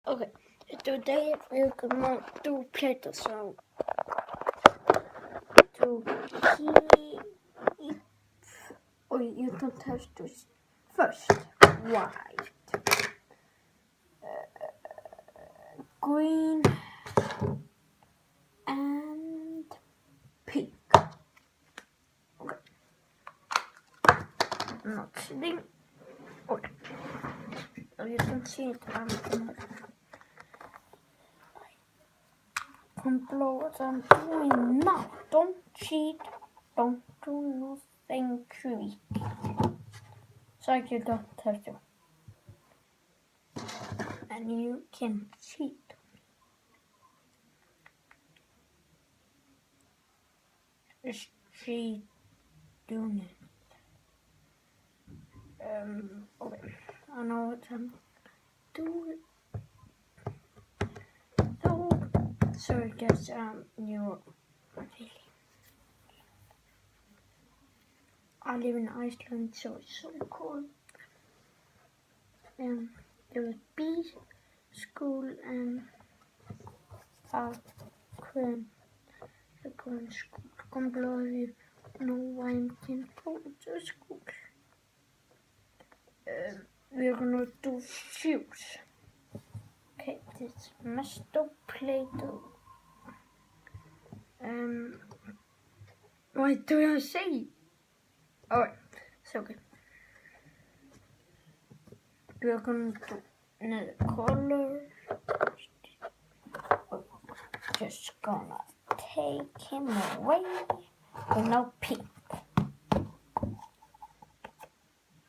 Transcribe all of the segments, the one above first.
Okay, today we're gonna do play-doh. So to keep, you don't have to first white, green, and pink. Okay, I'm not sitting. Okay, so you can see it. I'm gonna blow what I'm doing now. Don't cheat. Don't do nothing tricky. So you don't have to. And you can cheat. Just cheat doing it. Okay. I know what I'm doing. So, sorry guys, you really. I live in Iceland, so it's so cool. There was beach, school, and aquarium. School. Come below if you know why I can go to school. We're gonna do shoes. Okay, this messed up play-doh. What do I say? Alright, so good. We're gonna do another color. Just gonna take him away. And now pink.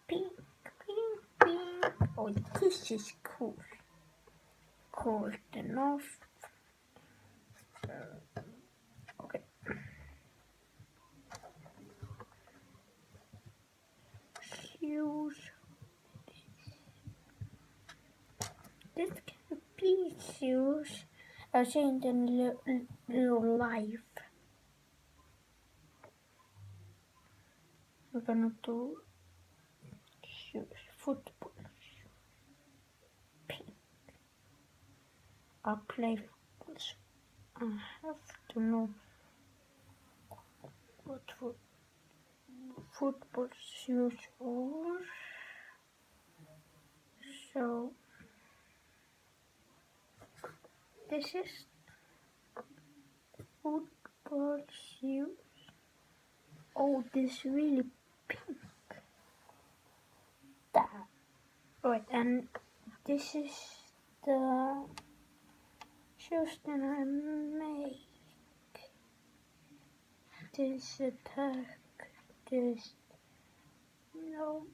Pink, pink, pink. Oh, this is cool. Cool enough. Okay. Shoes. This can be shoes. I've seen in real life. We're gonna do shoes, football shoes, pink. I'll play football, so I have to know what football shoes are. So this is football shoes. Oh, this is really pink. That. Right, and this is the shoes that I make. This attack. This. No.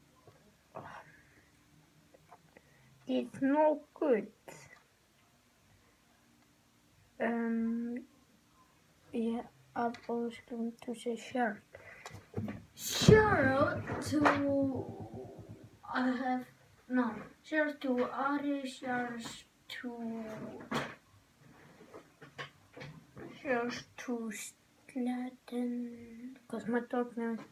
It's no good. Yeah, I'm always going to say shout out to shout out to Ari, shout out to Sladen, because my dog name is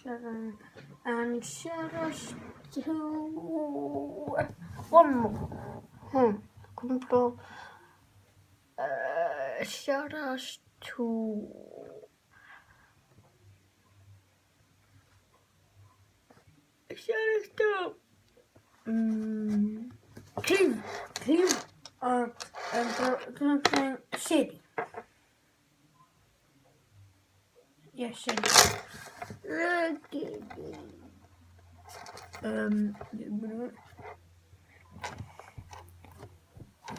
Sladen, and shout out to one more. Shout out to Cleveland, City. Yes, City.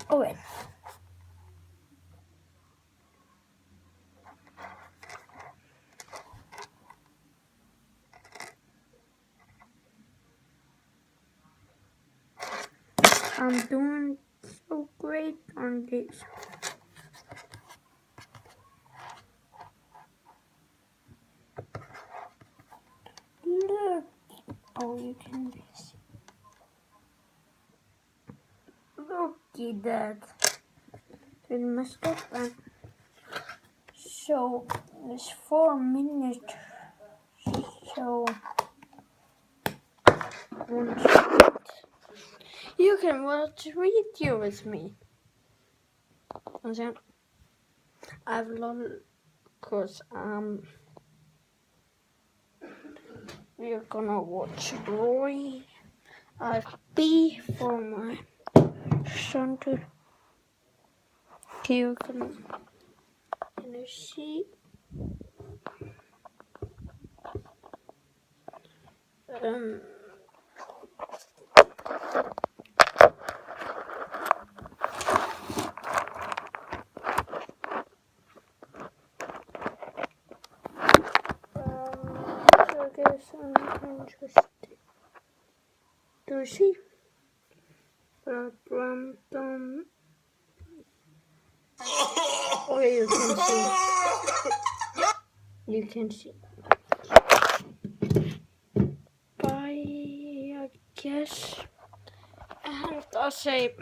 Okay. I'm doing so great on this. Look. Oh, you can see. Look at that. It messed up. So it's 4 minutes. So You can watch video with me. I've learned because we're gonna watch Roy. I've B for my son to you can see. I guess I'm interested to see. But oh, you can see. You can see. Bye, I guess. And I'll say